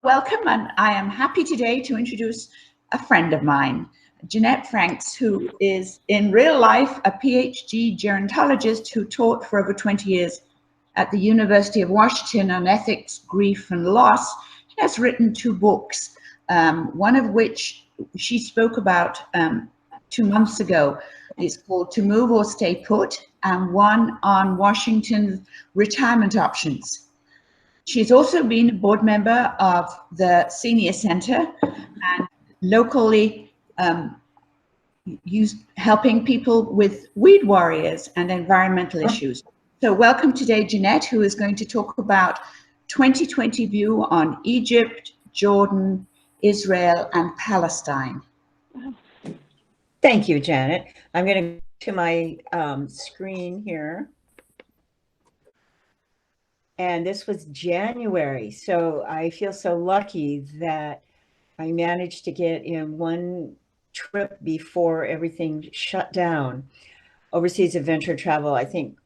Welcome, and I am happy today to introduce a friend of mine, Jeannette Franks, who is in real life a PhD gerontologist who taught for over 20 years at the University of Washington on ethics, grief, and loss. She has written two books, one of which she spoke about 2 months ago. It's called To Move or Stay Put, and one on Washington's retirement options. She's also been a board member of the Senior Center and locally helping people with weed warriors and environmental issues. So welcome today, Jeannette, who is going to talk about 2020 view on Egypt, Jordan, Israel, and Palestine. Thank you, Janet. I'm going to go to my screen here. And this was January, so I feel so lucky that I managed to get in one trip before everything shut down. Overseas adventure travel, I think,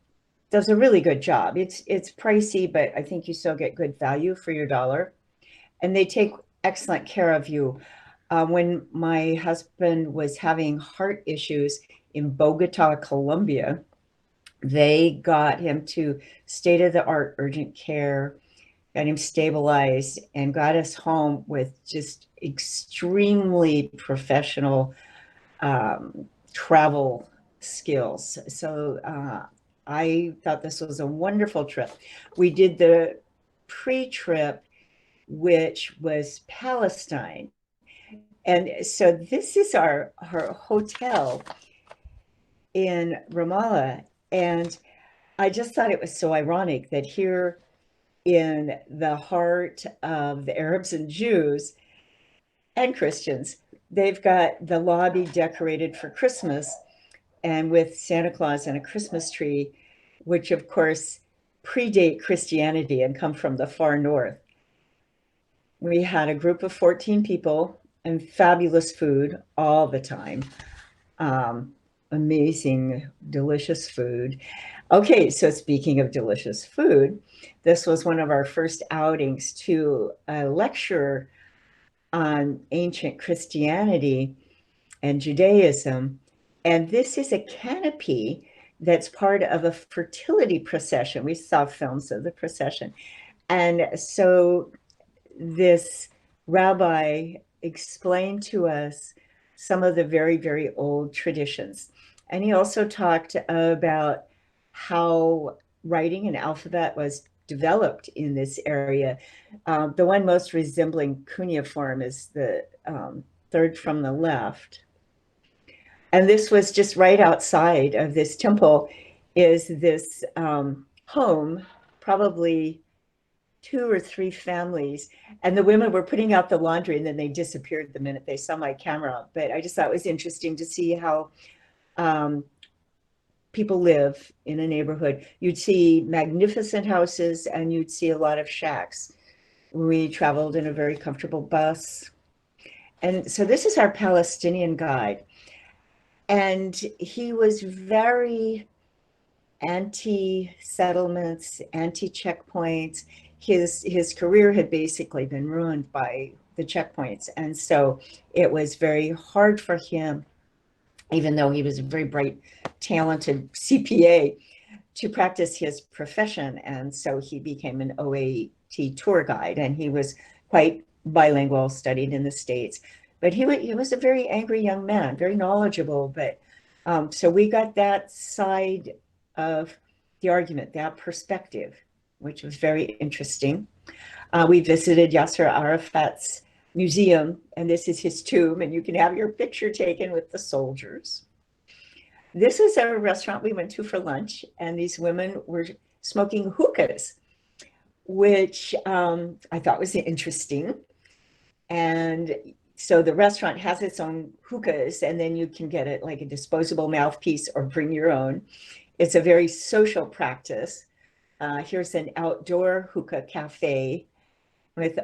does a really good job. It's pricey, but I think you still get good value for your dollar. And they take excellent care of you. When my husband was having heart issues in Bogota, Colombia, they got him to state-of-the-art urgent care, got him stabilized, and got us home with just extremely professional travel skills. So I thought this was a wonderful trip. We did the pre-trip, which was Palestine. And so this is our hotel in Ramallah. And I just thought it was so ironic that here in the heart of the Arabs and Jews and Christians, they've got the lobby decorated for Christmas and with Santa Claus and a Christmas tree, which of course predate Christianity and come from the far north. We had a group of 14 people and fabulous food all the time. Amazing, delicious food. Okay, so speaking of delicious food, this was one of our first outings to a lecture on ancient Christianity and Judaism. And this is a canopy that's part of a fertility procession. We saw films of the procession. And so this rabbi explained to us some of the very, very old traditions. And he also talked about how writing and alphabet was developed in this area. The one most resembling cuneiform is the third from the left. And this was just right outside of this temple is this home, probably 2 or 3 families, and the women were putting out the laundry and then they disappeared the minute they saw my camera. But I just thought it was interesting to see how people live in a neighborhood. You'd see magnificent houses and you'd see a lot of shacks. We traveled in a very comfortable bus. And so this is our Palestinian guide. And he was very anti-settlements, anti-checkpoints. His career had basically been ruined by the checkpoints. And so it was very hard for him, even though he was a very bright, talented CPA, to practice his profession. And so he became an OAT tour guide, and he was quite bilingual, studied in the States. But he was a very angry young man, very knowledgeable. But so we got that side of the argument, that perspective, which was very interesting. We visited Yasser Arafat's museum, and this is his tomb, and you can have your picture taken with the soldiers. This is a restaurant we went to for lunch, and these women were smoking hookahs, which I thought was interesting. And so the restaurant has its own hookahs, and then you can get it like a disposable mouthpiece or bring your own. It's a very social practice. Here's an outdoor hookah cafe with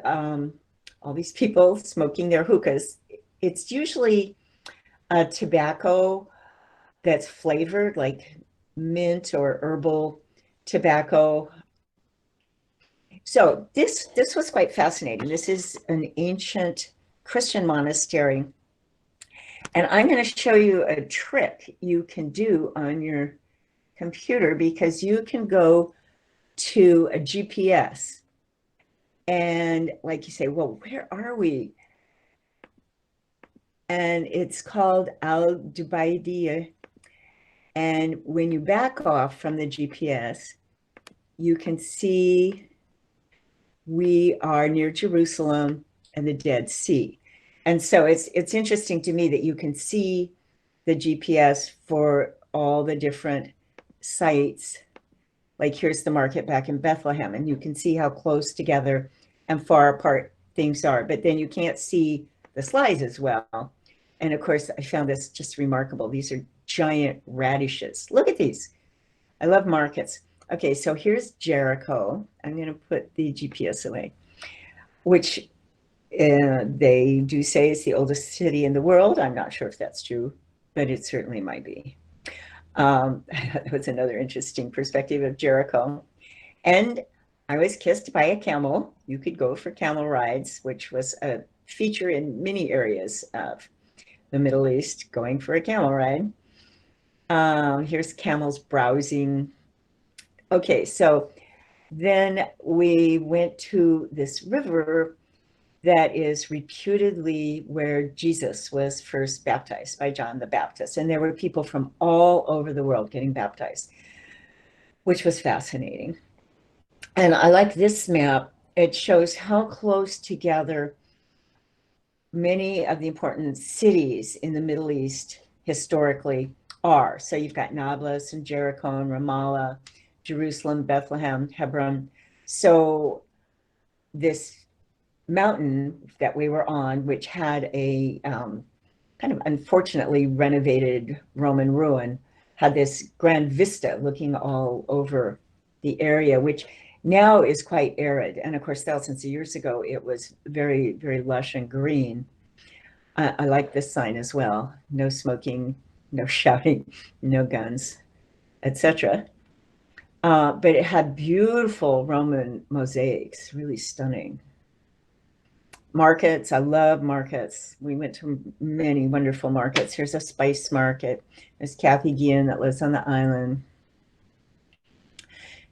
all these people smoking their hookahs. It's usually a tobacco that's flavored like mint or herbal tobacco. So this was quite fascinating. This is an ancient Christian monastery. And I'm going to show you a trick you can do on your computer, because you can go to a GPS and, like, you say, well, where are we? And it's called Al Dubaidiyah. And when you back off from the GPS, you can see we are near Jerusalem and the Dead Sea. And so it's interesting to me that you can see the GPS for all the different sites. Like, here's the market back in Bethlehem, and you can see how close together and far apart things are. But then you can't see the slides as well. And of course, I found this just remarkable. These are giant radishes. Look at these. I love markets. Okay, so here's Jericho. I'm going to put the GPS away, which they do say is the oldest city in the world. I'm not sure if that's true, but it certainly might be. That was another interesting perspective of Jericho. And I was kissed by a camel. You could go for camel rides, which was a feature in many areas of the Middle East, going for a camel ride. Here's camels browsing. Okay, so then we went to this river that is reputedly where Jesus was first baptized by John the Baptist. And there were people from all over the world getting baptized, which was fascinating. And I like this map. It shows how close together many of the important cities in the Middle East historically are. So you've got Nablus and Jericho and Ramallah, Jerusalem, Bethlehem, Hebron. So this mountain that we were on, which had a kind of unfortunately renovated Roman ruin, had this grand vista looking all over the area, which now is quite arid. And of course, thousands of years ago, it was very, very lush and green. I like this sign as well. No smoking, no shouting, no guns, etc. But it had beautiful Roman mosaics, really stunning. Markets, I love markets. We went to many wonderful markets. Here's a spice market. There's Kathy Guillen that lives on the island.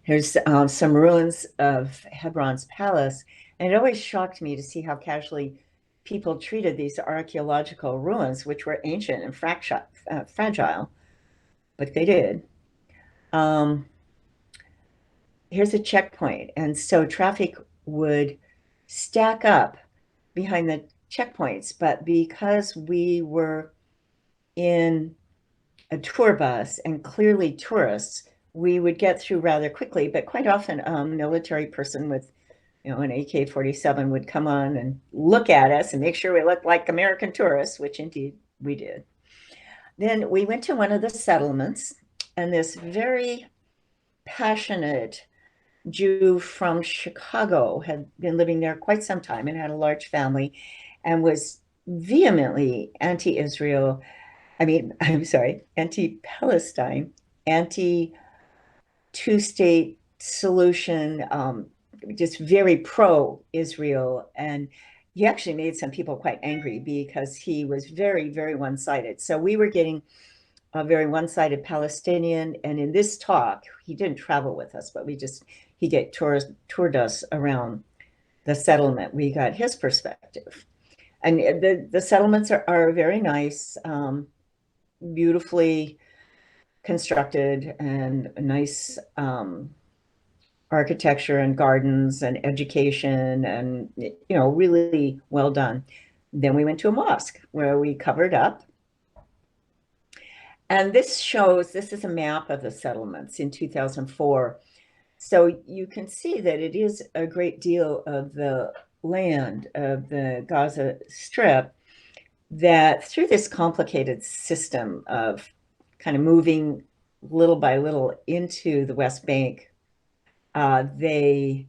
Here's some ruins of Hebron's palace. And it always shocked me to see how casually people treated these archaeological ruins, which were ancient and fragile, but they did. Here's a checkpoint. And so traffic would stack up behind the checkpoints, but because we were in a tour bus and clearly tourists, we would get through rather quickly. But quite often a military person with, you know, an AK-47 would come on and look at us and make sure we looked like American tourists, which indeed we did. Then we went to one of the settlements, and this very passionate Jew from Chicago had been living there quite some time and had a large family and was vehemently anti-Israel. I'm sorry, anti-Palestine, anti-two-state solution, just very pro-Israel. And he actually made some people quite angry because he was very, very one-sided. So we were getting a very one-sided Palestinian. And in this talk, he didn't travel with us, but he toured us around the settlement. We got his perspective. And the settlements are very nice, beautifully constructed, and nice architecture and gardens and education, and, you know, really well done. Then we went to a mosque where we covered up. And this is a map of the settlements in 2004. So you can see that it is a great deal of the land of the Gaza Strip that, through this complicated system of kind of moving little by little into the West Bank, they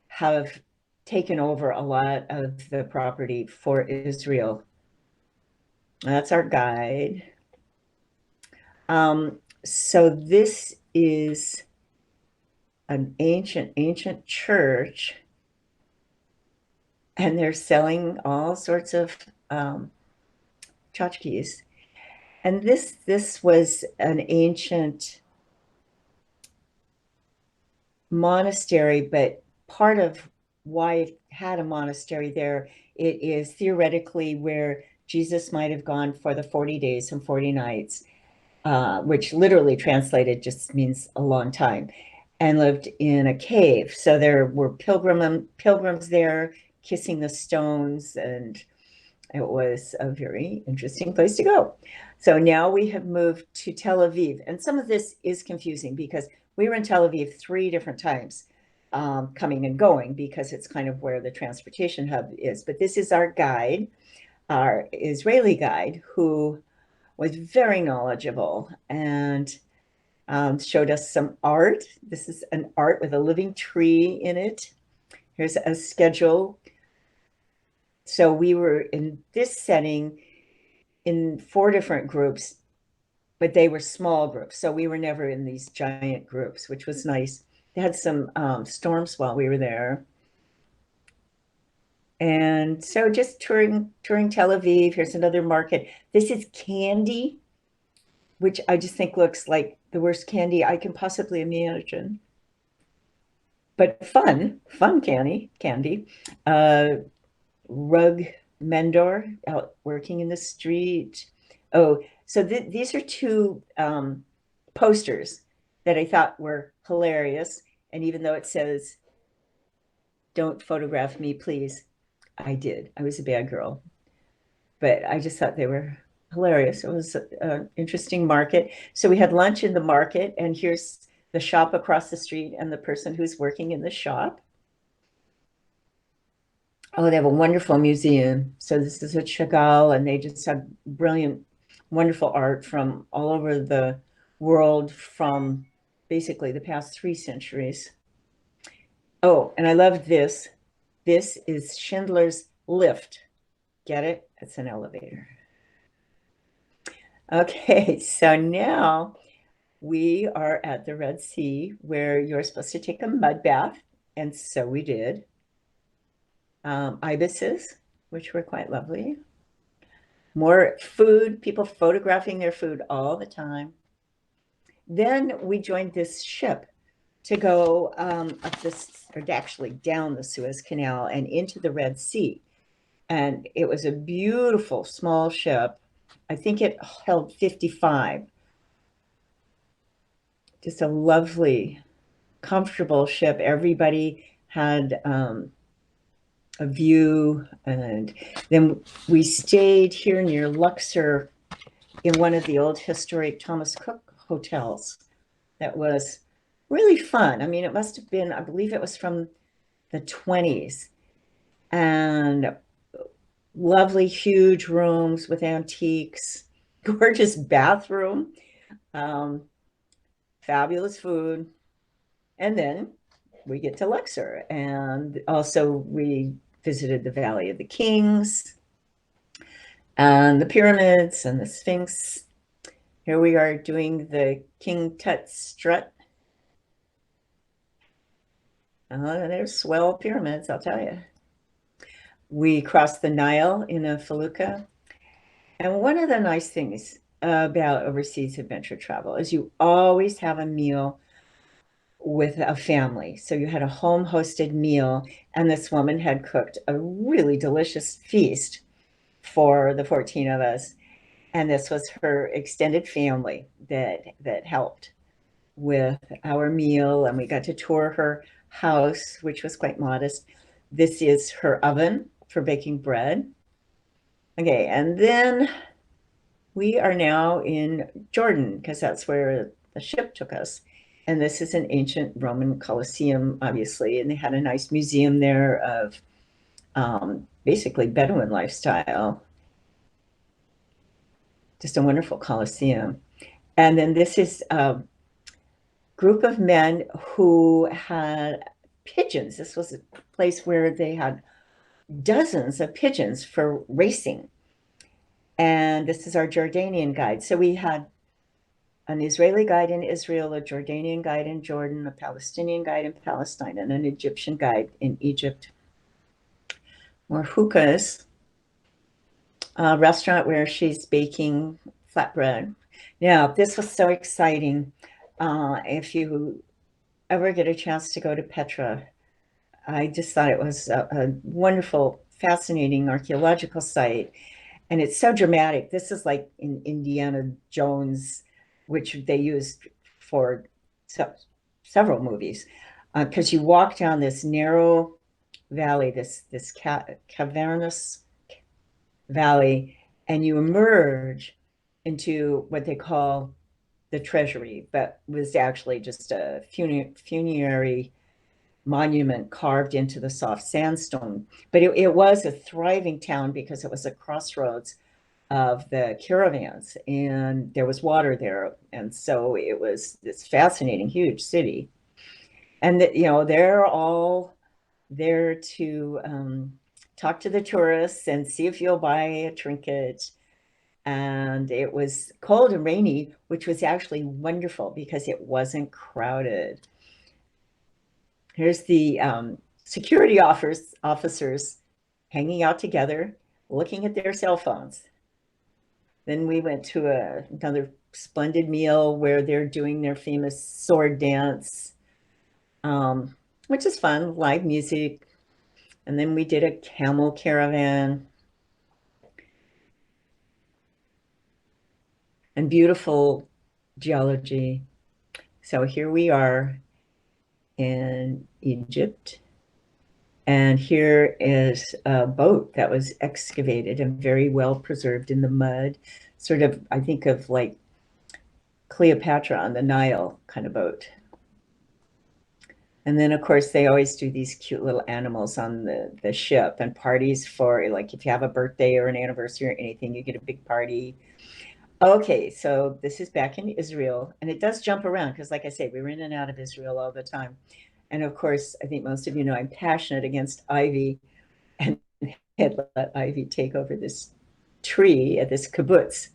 have taken over a lot of the property for Israel. That's our guide. So this is an ancient church. and they're selling all sorts of tchotchkes. And this was an ancient monastery, but part of why it had a monastery there, it is theoretically where Jesus might have gone for the 40 days and 40 nights, which literally translated just means a long time, and lived in a cave. So there were pilgrims there kissing the stones, and it was a very interesting place to go. So now we have moved to Tel Aviv. And some of this is confusing because we were in Tel Aviv 3 different times, coming and going, because it's kind of where the transportation hub is. But this is our guide, our Israeli guide, who was very knowledgeable and showed us some art. This is an art with a living tree in it. Here's a schedule. So we were in this setting in 4 different groups, but they were small groups. So we were never in these giant groups, which was nice. They had some storms while we were there. And so just touring Tel Aviv. Here's another market. This is candy, which I just think looks like the worst candy I can possibly imagine. But fun candy. Rug mendor out working in the street. Oh, so these are 2 posters that I thought were hilarious. And even though it says, "Don't photograph me, please," I did. I was a bad girl. But I just thought they were hilarious. It was an interesting market. So we had lunch in the market, and here's the shop across the street and the person who's working in the shop. Oh, they have a wonderful museum. So this is at Chagall, and they just have brilliant, wonderful art from all over the world from basically the past 3 centuries. Oh, and I love this. This is Schindler's Lift. Get it? It's an elevator. Okay, so now we are at the Red Sea, where you're supposed to take a mud bath, and so we did. Ibises, which were quite lovely. More food, people photographing their food all the time. Then we joined this ship to go up this, or actually down the Suez Canal and into the Red Sea. And it was a beautiful small ship. I think it held 55. Just a lovely, comfortable ship. Everybody had a view. And then we stayed here near Luxor in one of the old historic Thomas Cook hotels. That was really fun. I mean, it must have been, I believe it was from the 20s. And lovely, huge rooms with antiques, gorgeous bathroom, fabulous food. And then we get to Luxor. And also we visited the Valley of the Kings and the pyramids and the Sphinx. Here we are doing the King Tut strut. There's swell pyramids, I'll tell you. We crossed the Nile in a felucca. And one of the nice things about overseas adventure travel is you always have a meal with a family. So you had a home hosted meal, and this woman had cooked a really delicious feast for the 14 of us. And this was her extended family that helped with our meal. And we got to tour her house, which was quite modest. This is her oven for baking bread. Okay, and then we are now in Jordan, because that's where the ship took us. And this is an ancient Roman Colosseum, obviously, and they had a nice museum there of basically Bedouin lifestyle. Just a wonderful Colosseum. And then this is a group of men who had pigeons. This was a place where they had dozens of pigeons for racing. And this is our Jordanian guide. So we had an Israeli guide in Israel, a Jordanian guide in Jordan, a Palestinian guide in Palestine, and an Egyptian guide in Egypt. more hookahs, a restaurant where she's baking flatbread. Now, this was so exciting. If you ever get a chance to go to Petra, I just thought it was a wonderful, fascinating archaeological site. And it's so dramatic. This is like in Indiana Jones, which they used for several movies, because you walk down this narrow valley, this cavernous valley, and you emerge into what they call the treasury, but was actually just a funerary monument carved into the soft sandstone. But it was a thriving town because it was a crossroads of the caravans, and there was water there, and so it was this fascinating, huge city. And that, you know, they're all there to talk to the tourists and see if you'll buy a trinket. And it was cold and rainy, which was actually wonderful because it wasn't crowded. Here's the security officers hanging out together, looking at their cell phones. Then we went to another splendid meal where they're doing their famous sword dance, which is fun, live music. And then we did a camel caravan. And beautiful geology. So here we are in Egypt. And here is a boat that was excavated and very well preserved in the mud. Sort of, I think of like Cleopatra on the Nile kind of boat. And then, of course, they always do these cute little animals on the ship, and parties for, like, if you have a birthday or an anniversary or anything, you get a big party. Okay, so this is back in Israel, and it does jump around because, like I say, we were in and out of Israel all the time. And of course, I think most of you know I'm passionate against ivy, and had let ivy take over this tree at this kibbutz.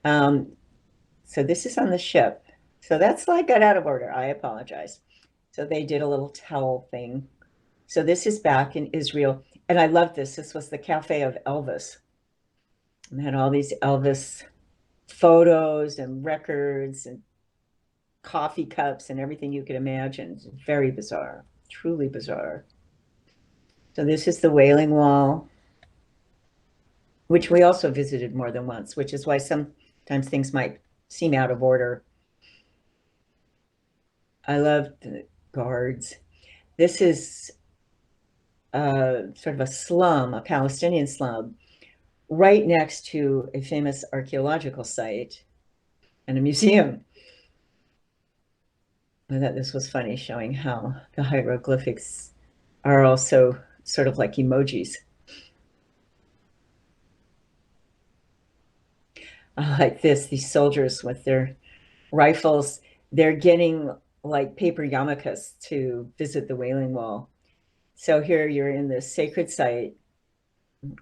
So this is on the ship. So that's like got out of order. I apologize. So they did a little towel thing. So this is back in Israel, and I love this. This was the Cafe of Elvis. And had all these Elvis photos and records and coffee cups and everything you could imagine. It's very bizarre, truly bizarre. So this is the Wailing Wall, which we also visited more than once, which is why sometimes things might seem out of order. I love the guards. This is sort of a slum, a Palestinian slum, right next to a famous archaeological site and a museum. I thought this was funny, showing how the hieroglyphics are also sort of like emojis. Like this, these soldiers with their rifles, they're getting like paper yarmulkes to visit the Wailing Wall. So here you're in this sacred site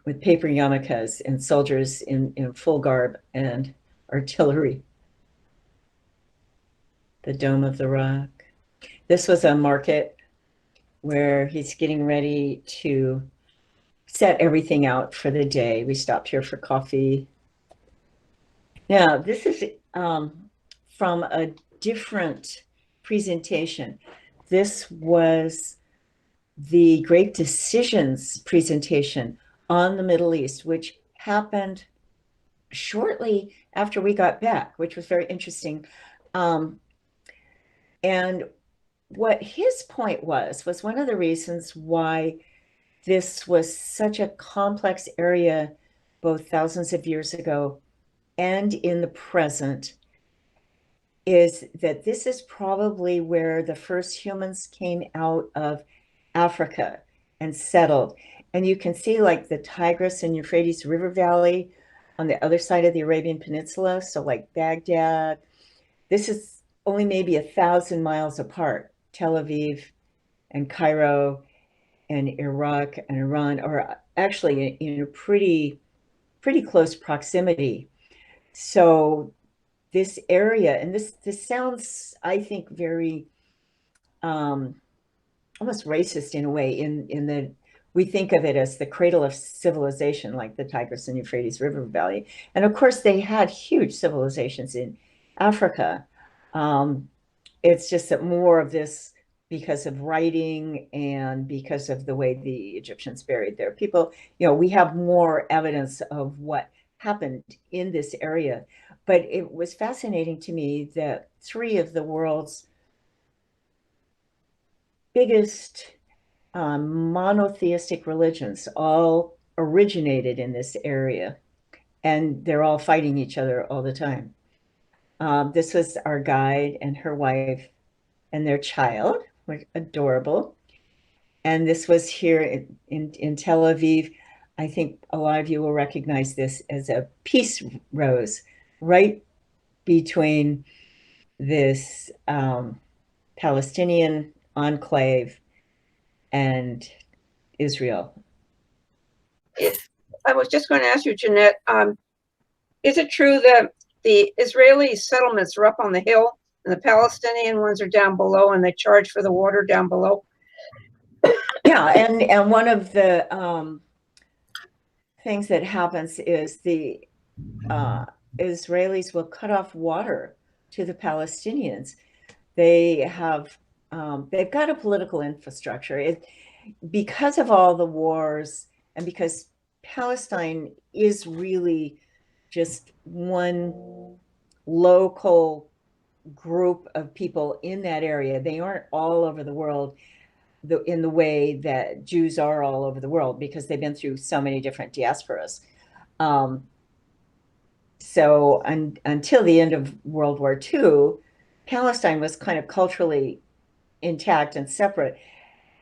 with paper yarmulkes and soldiers in full garb and artillery. The Dome of the Rock. This was a market where he's getting ready to set everything out for the day. We stopped here for coffee. Now, this is from a different presentation. This was the Great Decisions presentation on the Middle East, which happened shortly after we got back, which was very interesting. And what his point was one of the reasons why this was such a complex area, both thousands of years ago and in the present, is that this is probably where the first humans came out of Africa and settled. And you can see like the Tigris and Euphrates River Valley on the other side of the Arabian Peninsula. So like Baghdad, this is only maybe 1,000 miles apart. Tel Aviv and Cairo and Iraq and Iran are actually in a pretty close proximity. So this area, and this sounds, I think, very almost racist in a way, in that we think of it as the cradle of civilization, like the Tigris and Euphrates River Valley. And of course, they had huge civilizations in Africa. It's just that more of this, because of writing and because of the way the Egyptians buried their people, we have more evidence of what happened in this area. But it was fascinating to me that 3 of the world's biggest monotheistic religions all originated in this area, and they're all fighting each other all the time. This was our guide and her wife and their child, which adorable. And this was here in Tel Aviv. I think a lot of you will recognize this as a peace rose right between this Palestinian enclave and Israel. I was just going to ask you, Jeannette, is it true that the Israeli settlements are up on the hill and the Palestinian ones are down below, and they charge for the water down below? Yeah, and one of the things that happens is the Israelis will cut off water to the Palestinians. They've got a political infrastructure. Because of all the wars, and because Palestine is really just one local group of people in that area. They aren't all over the world in the way that Jews are all over the world, because they've been through so many different diasporas. So until the end of World War II, Palestine was kind of culturally intact and separate,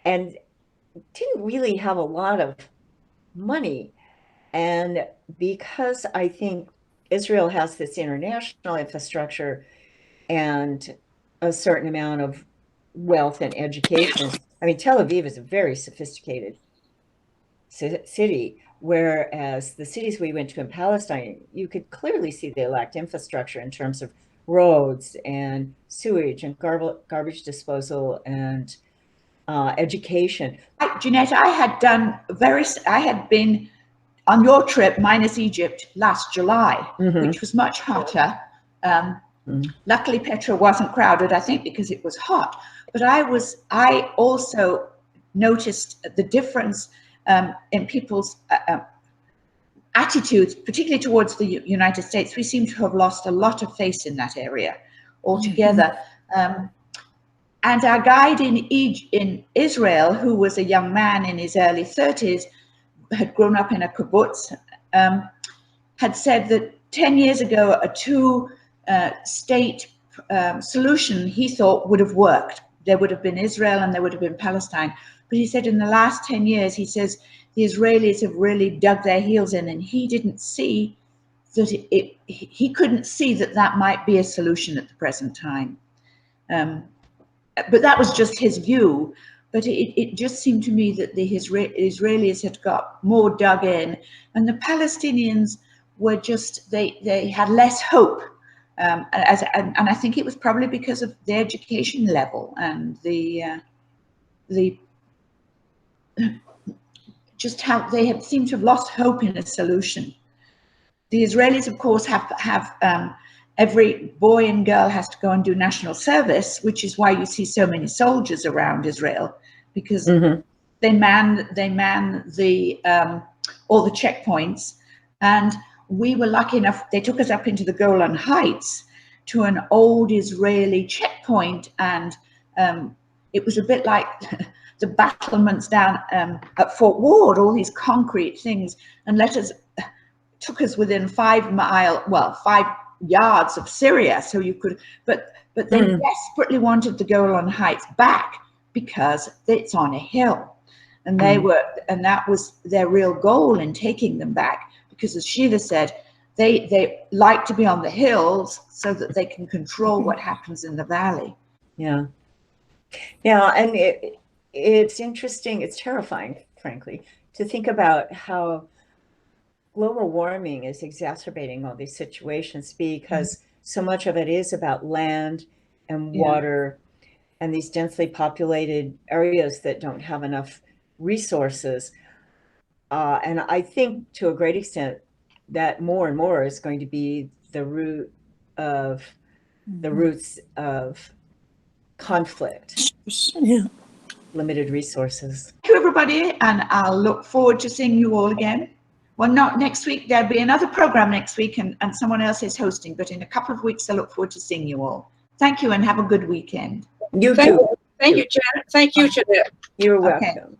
and didn't really have a lot of money. And because I think Israel has this international infrastructure and a certain amount of wealth and education, I mean, Tel Aviv is a very sophisticated city, whereas the cities we went to in Palestine, you could clearly see they lacked infrastructure in terms of roads and sewage and garbage disposal and education. Jeannette, I had been on your trip minus Egypt last July, which was much hotter. Luckily, Petra wasn't crowded, I think, because it was hot. But I also noticed the difference in people's attitudes, particularly towards the United States. We seem to have lost a lot of face in that area altogether. And our guide in Israel, who was a young man in his early 30s, had grown up in a kibbutz, had said that 10 years ago, a two-state solution he thought would have worked. There would have been Israel and there would have been Palestine. But he said in the last 10 years, he says, the Israelis have really dug their heels in, and he didn't see that he couldn't see that might be a solution at the present time. But that was just his view. But it just seemed to me that the Israelis had got more dug in, and the Palestinians were just, they had less hope. And I think it was probably because of the education level and the just how they had seemed to have lost hope in a solution. The Israelis, of course, have every boy and girl has to go and do national service, which is why you see so many soldiers around Israel, because they man the all the checkpoints. And we were lucky enough, they took us up into the Golan Heights to an old Israeli checkpoint, and it was a bit like the battlements down at Fort Ward, all these concrete things, and took us within 5 yards of Syria. So you could, but they desperately wanted the Golan Heights back because it's on a hill, and and that was their real goal in taking them back, because as Sheila said, they like to be on the hills so that they can control what happens in the valley. Yeah, and it's interesting, it's terrifying, frankly, to think about how global warming is exacerbating all these situations, because so much of it is about land and water and these densely populated areas that don't have enough resources. And I think to a great extent that more and more is going to be the roots of conflict. Yeah. Limited resources. Thank you, everybody, and I'll look forward to seeing you all again. Well, not next week. There'll be another program next week, and someone else is hosting, but in a couple of weeks, I look forward to seeing you all. Thank you, and have a good weekend. You Thank too. you. Thank you, Janet. Thank you, Jeanette. You're Okay. welcome.